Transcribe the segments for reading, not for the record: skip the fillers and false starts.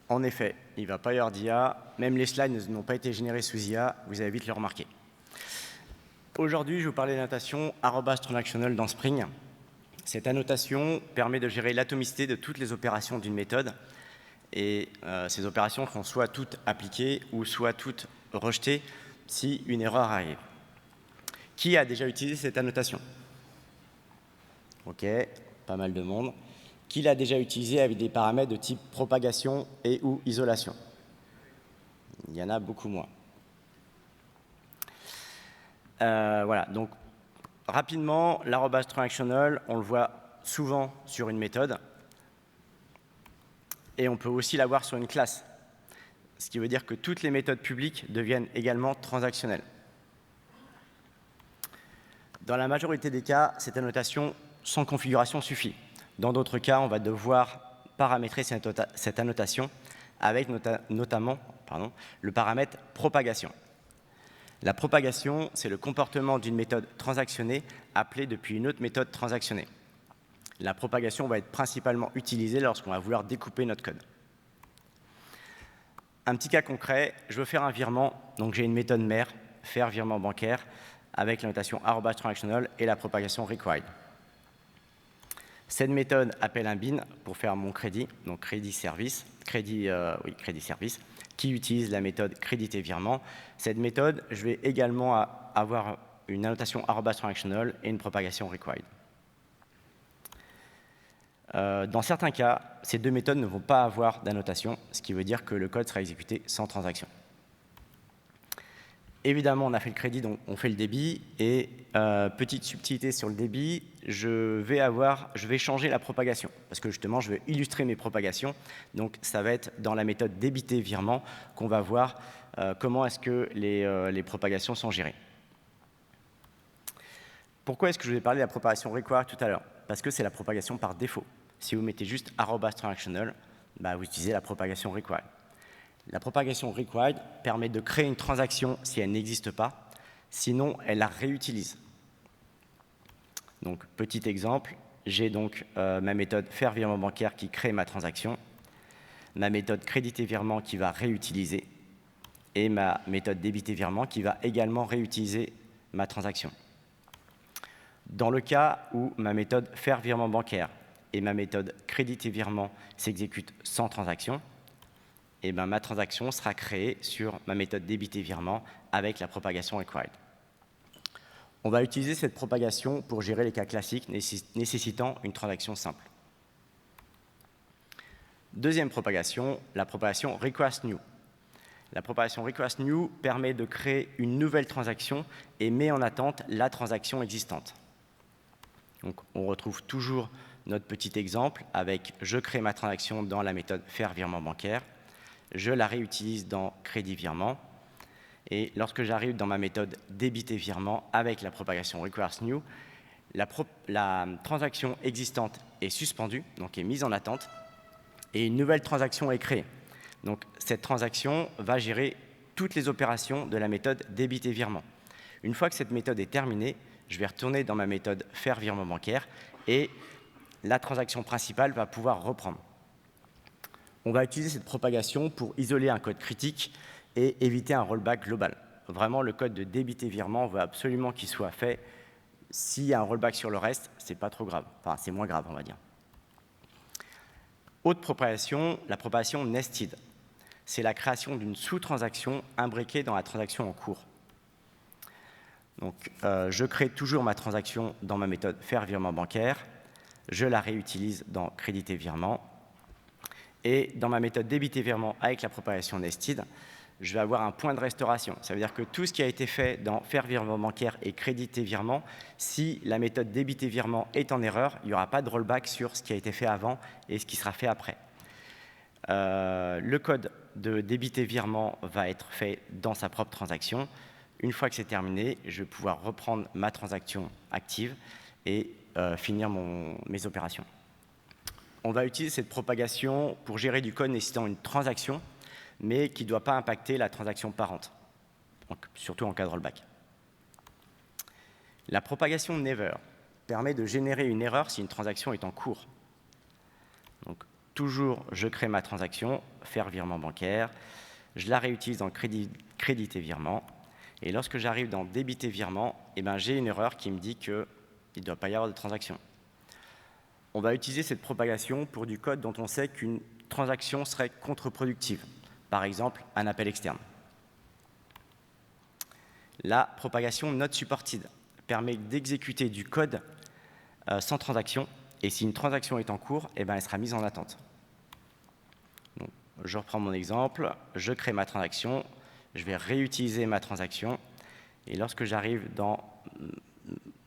En effet, il ne va pas y avoir d'IA. Même les slides n'ont pas été générés sous IA, vous allez vite le remarquer. Aujourd'hui, je vais vous parler de la notation @transactional dans Spring. Cette annotation permet de gérer l'atomicité de toutes les opérations d'une méthode. Et ces opérations sont soit toutes appliquées ou soit toutes rejetées si une erreur arrive. Qui a déjà utilisé cette annotation? Ok, pas mal de monde. Qui l'a déjà utilisé avec des paramètres de type propagation et ou isolation? Il y en a beaucoup moins. Voilà, donc rapidement, @transactional, on le voit souvent sur une méthode. Et on peut aussi l'avoir sur une classe. Ce qui veut dire que toutes les méthodes publiques deviennent également transactionnelles. Dans la majorité des cas, cette annotation sans configuration suffit. Dans d'autres cas, on va devoir paramétrer cette annotation avec notamment le paramètre propagation. La propagation, c'est le comportement d'une méthode transactionnée appelée depuis une autre méthode transactionnée. La propagation va être principalement utilisée lorsqu'on va vouloir découper notre code. Un petit cas concret, je veux faire un virement, donc j'ai une méthode mère, faire virement bancaire, avec la notation @transactional et la propagation required. Cette méthode appelle un bin pour faire mon crédit, donc crédit service, qui utilise la méthode crédit et virement. Cette méthode, je vais également avoir une annotation @transactional et une propagation required. Dans certains cas, ces deux méthodes ne vont pas avoir d'annotation, ce qui veut dire que le code sera exécuté sans transaction. Évidemment, on a fait le crédit, donc on fait le débit. Et petite subtilité sur le débit, je vais changer la propagation. Parce que justement, je vais illustrer mes propagations. Donc ça va être dans la méthode débité virement qu'on va voir comment est-ce que les propagations sont gérées. Pourquoi est-ce que je vous ai parlé de la propagation required tout à l'heure? Parce que c'est la propagation par défaut. Si vous mettez juste @transactional, vous utilisez la propagation required. La propagation required permet de créer une transaction si elle n'existe pas, sinon elle la réutilise. Donc, petit exemple, j'ai donc ma méthode faire virement bancaire qui crée ma transaction, ma méthode créditer virement qui va réutiliser, et ma méthode débiter virement qui va également réutiliser ma transaction. Dans le cas où ma méthode faire virement bancaire et ma méthode créditer virement s'exécutent sans transaction, et ma transaction sera créée sur ma méthode débiter virement avec la propagation required. On va utiliser cette propagation pour gérer les cas classiques nécessitant une transaction simple. Deuxième propagation, la propagation request new. La propagation request new permet de créer une nouvelle transaction et met en attente la transaction existante. Donc, on retrouve toujours notre petit exemple avec je crée ma transaction dans la méthode faire virement bancaire. Je la réutilise dans crédit virement. Et lorsque j'arrive dans ma méthode débiter virement avec la propagation request new, la transaction existante est suspendue, donc est mise en attente, et une nouvelle transaction est créée. Donc cette transaction va gérer toutes les opérations de la méthode débiter virement. Une fois que cette méthode est terminée, je vais retourner dans ma méthode faire virement bancaire et la transaction principale va pouvoir reprendre. On va utiliser cette propagation pour isoler un code critique et éviter un rollback global. Vraiment, le code de débiter virement, on veut absolument qu'il soit fait. S'il y a un rollback sur le reste, c'est pas trop grave. Enfin, c'est moins grave, on va dire. Autre propagation, la propagation nested. C'est la création d'une sous-transaction imbriquée dans la transaction en cours. Donc, je crée toujours ma transaction dans ma méthode faire virement bancaire. Je la réutilise dans créditer virement. Et dans ma méthode débiter virement avec la propagation nested, je vais avoir un point de restauration. Ça veut dire que tout ce qui a été fait dans faire virement bancaire et créditer virement, si la méthode débiter virement est en erreur, il n'y aura pas de rollback sur ce qui a été fait avant et ce qui sera fait après. Le code de débiter virement va être fait dans sa propre transaction. Une fois que c'est terminé, je vais pouvoir reprendre ma transaction active et finir mes opérations. On va utiliser cette propagation pour gérer du code nécessitant une transaction, mais qui ne doit pas impacter la transaction parente, donc, surtout en cas de rollback. La propagation never. permet de générer une erreur si une transaction est en cours. Donc, toujours, je crée ma transaction, faire virement bancaire, je la réutilise dans créditer virement, et lorsque j'arrive dans débiter virement, j'ai une erreur qui me dit qu'il ne doit pas y avoir de transaction. On va utiliser cette propagation pour du code dont on sait qu'une transaction serait contre-productive, par exemple un appel externe. La propagation not supported permet d'exécuter du code sans transaction, et si une transaction est en cours, elle sera mise en attente. Donc, je reprends mon exemple, je crée ma transaction, je vais réutiliser ma transaction, et lorsque j'arrive dans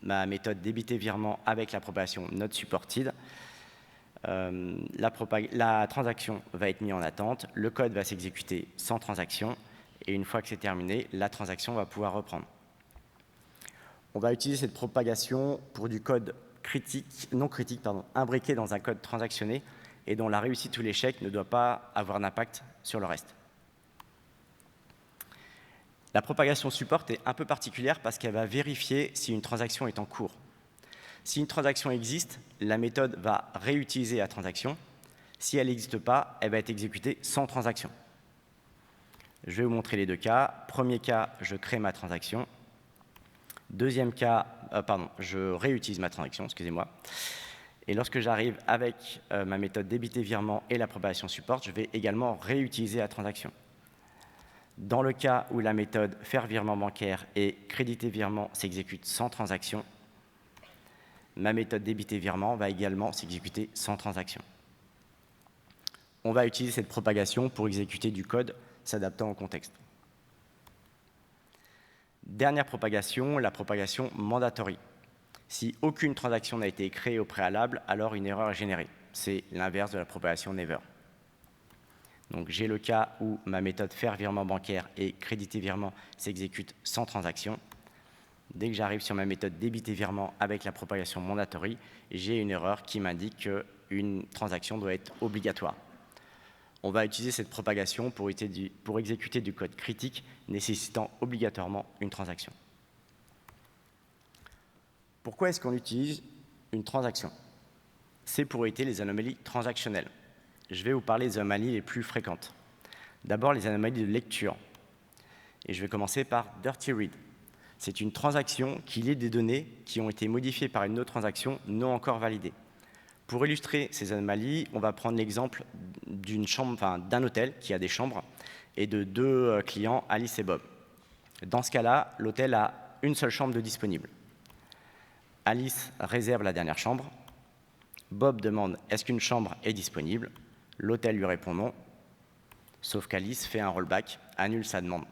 ma méthode débiter virement avec la propagation not supported, la transaction va être mise en attente, le code va s'exécuter sans transaction, et une fois que c'est terminé, la transaction va pouvoir reprendre. On va utiliser cette propagation pour du code imbriqué dans un code transactionné et dont la réussite ou l'échec ne doit pas avoir d'impact sur le reste. La propagation support est un peu particulière parce qu'elle va vérifier si une transaction est en cours. Si une transaction existe, la méthode va réutiliser la transaction. Si elle n'existe pas, elle va être exécutée sans transaction. Je vais vous montrer les deux cas. Premier cas, je crée ma transaction. Deuxième cas, je réutilise ma transaction, excusez-moi. Et lorsque j'arrive avec ma méthode débiter virement et la propagation support, je vais également réutiliser la transaction. Dans le cas où la méthode faire virement bancaire et créditer virement s'exécute sans transaction, ma méthode débiter virement va également s'exécuter sans transaction. On va utiliser cette propagation pour exécuter du code s'adaptant au contexte. Dernière propagation, la propagation mandatory. Si aucune transaction n'a été créée au préalable, alors une erreur est générée. C'est l'inverse de la propagation never. Donc j'ai le cas où ma méthode faire virement bancaire et créditer virement s'exécute sans transaction. Dès que j'arrive sur ma méthode débiter virement avec la propagation mandatory, j'ai une erreur qui m'indique qu'une transaction doit être obligatoire. On va utiliser cette propagation pour exécuter du code critique nécessitant obligatoirement une transaction. Pourquoi est-ce qu'on utilise une transaction? C'est pour éviter les anomalies transactionnelles. Je vais vous parler des anomalies les plus fréquentes. D'abord, les anomalies de lecture. Et je vais commencer par dirty read. C'est une transaction qui lit des données qui ont été modifiées par une autre transaction non encore validée. Pour illustrer ces anomalies, on va prendre l'exemple d'un hôtel qui a des chambres et de deux clients, Alice et Bob. Dans ce cas-là, l'hôtel a une seule chambre de disponible. Alice réserve la dernière chambre. Bob demande « Est-ce qu'une chambre est disponible ?» L'hôtel lui répond non, sauf qu'Alice fait un rollback, annule sa demande.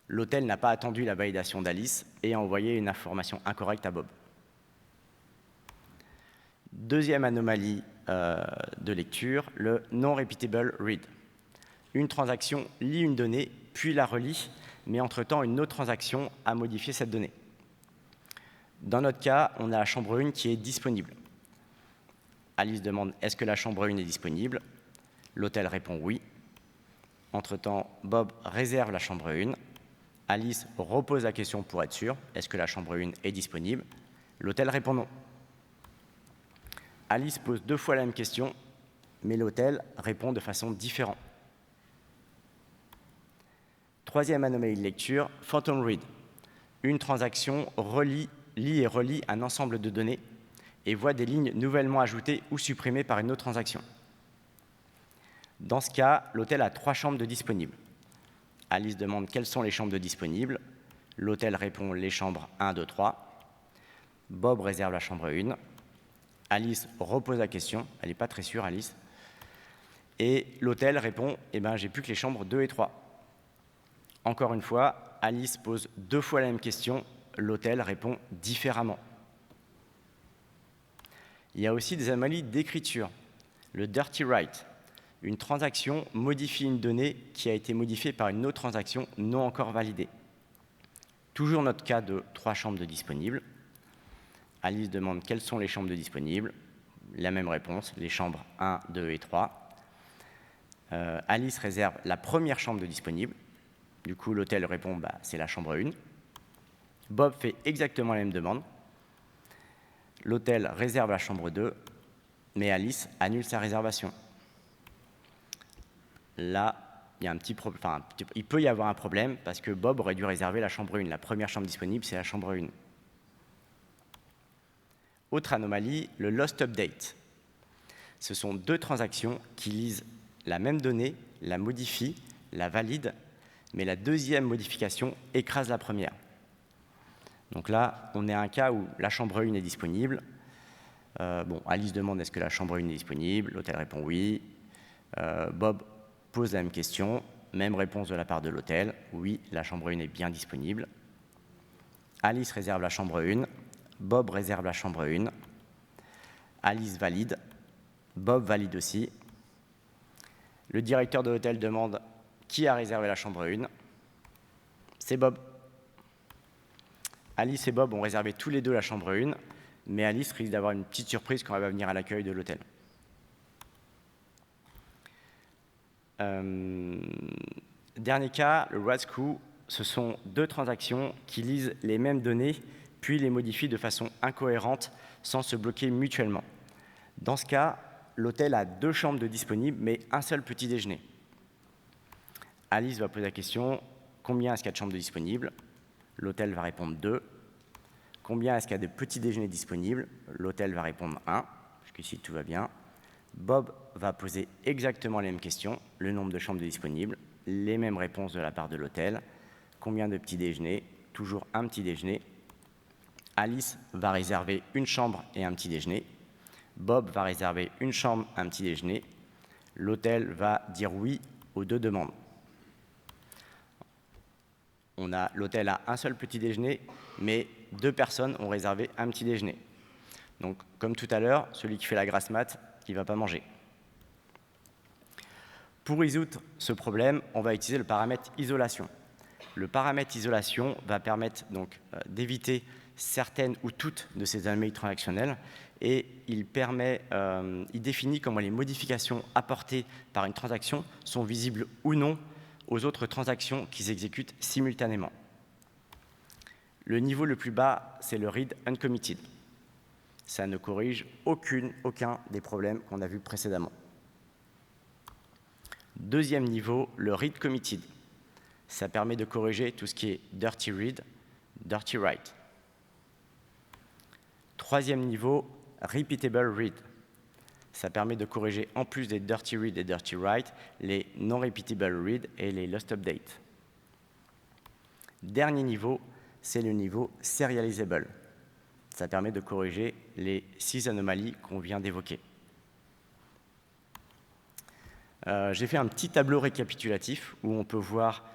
L'hôtel n'a pas attendu la validation d'Alice et a envoyé une information incorrecte à Bob. Deuxième anomalie de lecture, le non-repeatable read. Une transaction lit une donnée, puis la relit, mais entre-temps, une autre transaction a modifié cette donnée. Dans notre cas, on a la chambre 1 qui est disponible. Alice demande « Est-ce que la chambre 1 est disponible ?» L'hôtel répond « Oui ». Entre-temps, Bob réserve la chambre 1. Alice repose la question pour être sûr « Est-ce que la chambre 1 est disponible ?» L'hôtel répond « Non ». Alice pose 2 fois la même question, mais l'hôtel répond de façon différente. Troisième anomalie de lecture, phantom read. Une transaction lit et relit un ensemble de données et voit des lignes nouvellement ajoutées ou supprimées par une autre transaction. Dans ce cas, l'hôtel a 3 chambres de disponibles. Alice demande quelles sont les chambres de disponibles. L'hôtel répond les chambres 1, 2, 3. Bob réserve la chambre 1. Alice repose la question, elle n'est pas très sûre, Alice. Et l'hôtel répond j'ai plus que les chambres 2 et 3. Encore une fois, Alice pose 2 fois la même question, l'hôtel répond différemment. Il y a aussi des anomalies d'écriture. Le dirty write. Une transaction modifie une donnée qui a été modifiée par une autre transaction non encore validée. Toujours notre cas de 3 chambres de disponibles. Alice demande quelles sont les chambres de disponibles. La même réponse, les chambres 1, 2 et 3. Alice réserve la première chambre de disponible. Du coup, l'hôtel répond c'est la chambre 1. Bob fait exactement la même demande. L'hôtel réserve la chambre 2, mais Alice annule sa réservation. Là, il peut y avoir un problème parce que Bob aurait dû réserver la chambre 1. La première chambre disponible, c'est la chambre 1. Autre anomalie, le lost update. Ce sont deux transactions qui lisent la même donnée, la modifient, la valident, mais la deuxième modification écrase la première. Donc là, on est à un cas où la chambre 1 est disponible. Alice demande est-ce que la chambre 1 est disponible, l'hôtel répond oui. Bob pose la même question, même réponse de la part de l'hôtel, oui, la chambre 1 est bien disponible. Alice réserve la chambre 1, Bob réserve la chambre 1, Alice valide, Bob valide aussi. Le directeur de l'hôtel demande qui a réservé la chambre 1. C'est Bob. Alice et Bob ont réservé tous les deux la chambre 1, mais Alice risque d'avoir une petite surprise quand elle va venir à l'accueil de l'hôtel. Dernier cas, le RASCU, ce sont deux transactions qui lisent les mêmes données, puis les modifient de façon incohérente sans se bloquer mutuellement. Dans ce cas, l'hôtel a deux chambres de disponibles, mais un seul petit déjeuner. Alice va poser la question, combien est-ce qu'il y a de chambres de disponibles? L'hôtel va répondre 2. Combien est-ce qu'il y a de petits déjeuners disponibles? L'hôtel va répondre 1, jusqu'ici tout va bien. Bob va poser exactement les mêmes questions, le nombre de chambres disponibles, les mêmes réponses de la part de l'hôtel. Combien de petits déjeuners? Toujours un petit déjeuner. Alice va réserver une chambre et un petit déjeuner. Bob va réserver une chambre, un petit déjeuner. L'hôtel va dire oui aux deux demandes. L'hôtel a un seul petit déjeuner, mais deux personnes ont réservé un petit déjeuner. Donc, comme tout à l'heure, celui qui fait la grasse mat, il ne va pas manger. Pour résoudre ce problème, on va utiliser le paramètre isolation. Le paramètre isolation va permettre donc d'éviter certaines ou toutes de ces anomalies transactionnelles et il définit comment les modifications apportées par une transaction sont visibles ou non aux autres transactions qui s'exécutent simultanément. Le niveau le plus bas, c'est le read uncommitted. Ça ne corrige aucun des problèmes qu'on a vus précédemment. Deuxième niveau, le read committed. Ça permet de corriger tout ce qui est dirty read, dirty write. Troisième niveau, repeatable read. Ça permet de corriger, en plus des dirty read et dirty write, les non-repeatable read et les lost update. Dernier niveau, c'est le niveau serializable. Ça permet de corriger les 6 anomalies qu'on vient d'évoquer. J'ai fait un petit tableau récapitulatif où on peut voir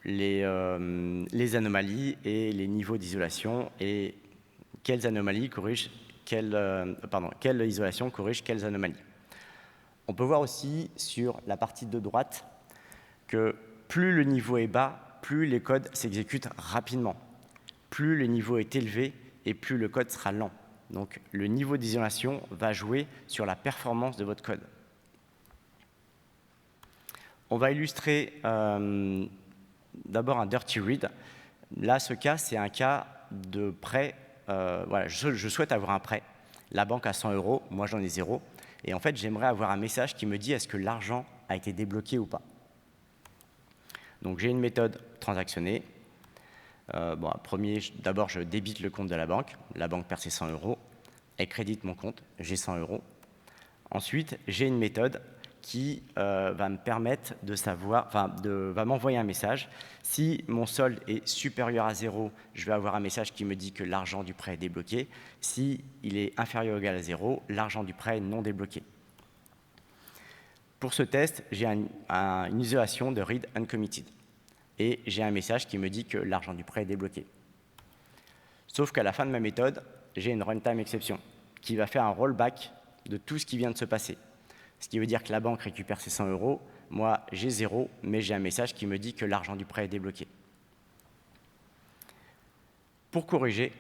les anomalies et les niveaux d'isolation et quelles anomalies corrigent quelle isolation corrige quelles anomalies. On peut voir aussi sur la partie de droite que plus le niveau est bas, plus les codes s'exécutent rapidement. Plus le niveau est élevé et plus le code sera lent. Donc le niveau d'isolation va jouer sur la performance de votre code. On va illustrer d'abord un dirty read. Là, ce cas, c'est un cas de prêt. Je souhaite avoir un prêt. La banque a 100 €, moi j'en ai 0. Et en fait, j'aimerais avoir un message qui me dit est-ce que l'argent a été débloqué ou pas. Donc j'ai une méthode transactionnée. D'abord, je débite le compte de la banque perd ses 100 €, elle crédite mon compte, j'ai 100 €. Ensuite, j'ai une méthode qui va me permettre de savoir, va m'envoyer un message. Si mon solde est supérieur à 0, je vais avoir un message qui me dit que l'argent du prêt est débloqué. Si il est inférieur ou égal à 0, l'argent du prêt est non débloqué. Pour ce test, j'ai une isolation de read uncommitted. Et j'ai un message qui me dit que l'argent du prêt est débloqué. Sauf qu'à la fin de ma méthode, j'ai une runtime exception qui va faire un rollback de tout ce qui vient de se passer. Ce qui veut dire que la banque récupère ses 100 €, moi j'ai 0, mais j'ai un message qui me dit que l'argent du prêt est débloqué. Pour corriger,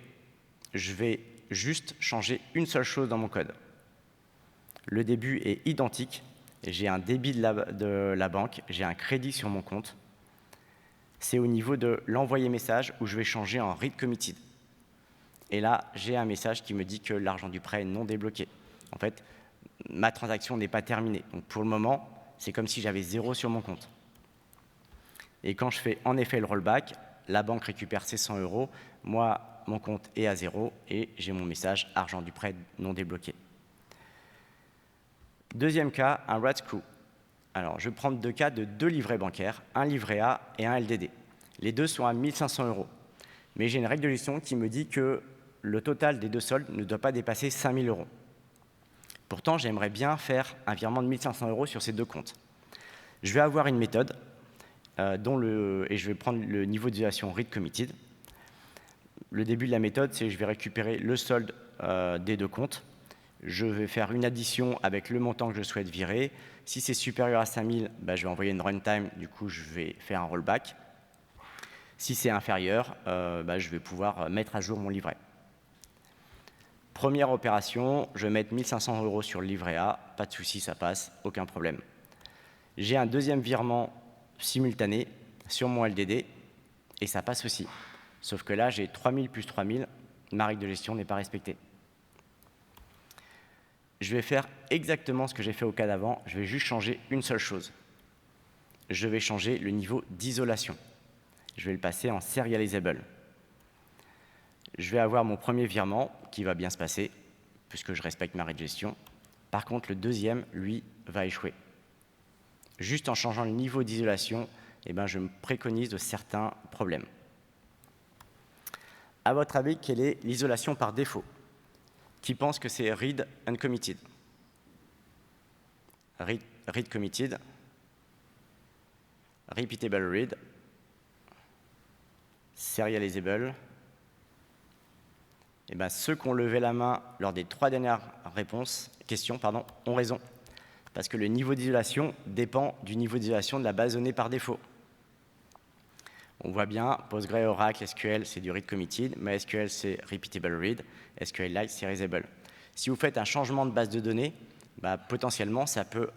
je vais juste changer une seule chose dans mon code. Le début est identique, j'ai un débit de la banque, j'ai un crédit sur mon compte. C'est au niveau de l'envoyer message où je vais changer en read committed. Et là, j'ai un message qui me dit que l'argent du prêt est non débloqué. En fait, ma transaction n'est pas terminée. Donc pour le moment, c'est comme si j'avais 0 sur mon compte. Et quand je fais en effet le rollback, la banque récupère ses 100 €, moi, mon compte est à 0 et j'ai mon message « argent du prêt non débloqué ». Deuxième cas, un red screw. Alors, je vais prendre 2 cas de 2 livrets bancaires, un livret A et un LDD. Les deux sont à 1 500 €. Mais j'ai une règle de gestion qui me dit que le total des deux soldes ne doit pas dépasser 5 000 €. Pourtant, j'aimerais bien faire un virement de 1 500 € sur ces deux comptes. Je vais avoir une méthode et je vais prendre le niveau d'utilisation read committed. Le début de la méthode, c'est que je vais récupérer le solde des deux comptes. Je vais faire une addition avec le montant que je souhaite virer. Si c'est supérieur à 5 000, je vais envoyer une runtime, du coup je vais faire un rollback. Si c'est inférieur, je vais pouvoir mettre à jour mon livret. Première opération, je vais mettre 1 500 € sur le livret A, pas de souci, ça passe, aucun problème. J'ai un deuxième virement simultané sur mon LDD et ça passe aussi. Sauf que là, j'ai 3 000 plus 3 000, ma règle de gestion n'est pas respectée. Je vais faire exactement ce que j'ai fait au cas d'avant, je vais juste changer une seule chose. Je vais changer le niveau d'isolation. Je vais le passer en serializable. Je vais avoir mon premier virement qui va bien se passer, puisque je respecte ma règle de gestion. Par contre, le deuxième, lui, va échouer. Juste en changeant le niveau d'isolation, je me préconise de certains problèmes. À votre avis, quelle est l'isolation par défaut? Qui pense que c'est read uncommitted? Read committed, repeatable read, serializable. Ceux qui ont levé la main lors des 3 dernières questions ont raison. Parce que le niveau d'isolation dépend du niveau d'isolation de la base de données par défaut. On voit bien, Postgre, Oracle, SQL, c'est du read committed, MySQL, c'est repeatable read, SQLite, serializable. Si vous faites un changement de base de données, potentiellement, ça peut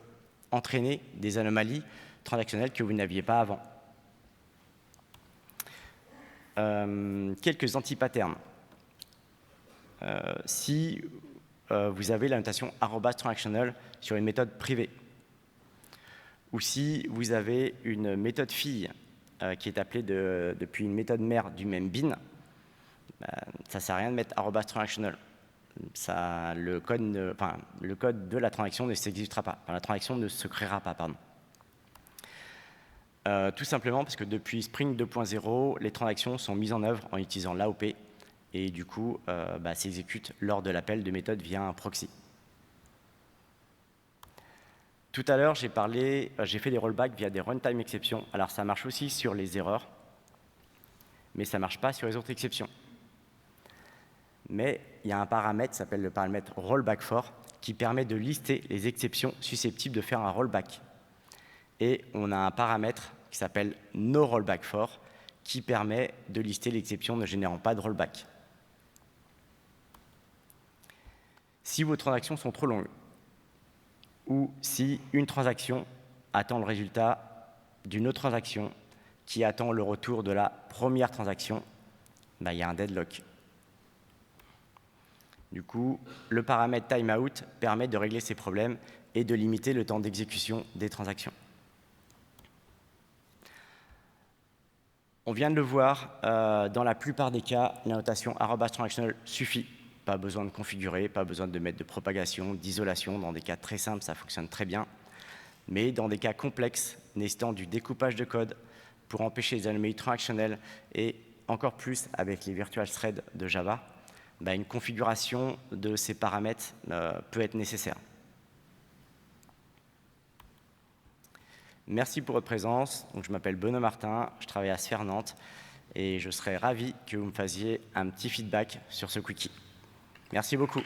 entraîner des anomalies transactionnelles que vous n'aviez pas avant. Quelques anti-patterns. Si vous avez la notation @transactional sur une méthode privée, ou si vous avez une méthode fille qui est appelée depuis une méthode mère du même bin, ça ne sert à rien de mettre @transactional. Le code de la transaction ne s'exécutera pas, la transaction ne se créera pas, pardon. Tout simplement parce que depuis Spring 2.0, les transactions sont mises en œuvre en utilisant l'AOP et du coup, s'exécutent lors de l'appel de méthode via un proxy. Tout à l'heure, j'ai fait des rollbacks via des runtime exceptions. Alors, ça marche aussi sur les erreurs, mais ça ne marche pas sur les autres exceptions. Mais il y a un paramètre qui s'appelle le paramètre rollback for qui permet de lister les exceptions susceptibles de faire un rollback. Et on a un paramètre qui s'appelle noRollbackFor qui permet de lister l'exception ne générant pas de rollback. Si vos transactions sont trop longues, ou si une transaction attend le résultat d'une autre transaction qui attend le retour de la première transaction, il y a un deadlock. Du coup, le paramètre timeout permet de régler ces problèmes et de limiter le temps d'exécution des transactions. On vient de le voir, dans la plupart des cas, la notation @transactional suffit. Pas besoin de configurer, pas besoin de mettre de propagation, d'isolation. Dans des cas très simples, ça fonctionne très bien. Mais dans des cas complexes, nécessitant du découpage de code pour empêcher les anomalies transactionnelles et encore plus avec les virtual threads de Java, une configuration de ces paramètres peut être nécessaire. Merci pour votre présence. Donc, je m'appelle Benoît Martin, je travaille à Sphère Nantes et je serais ravi que vous me fassiez un petit feedback sur ce quickie. Merci beaucoup.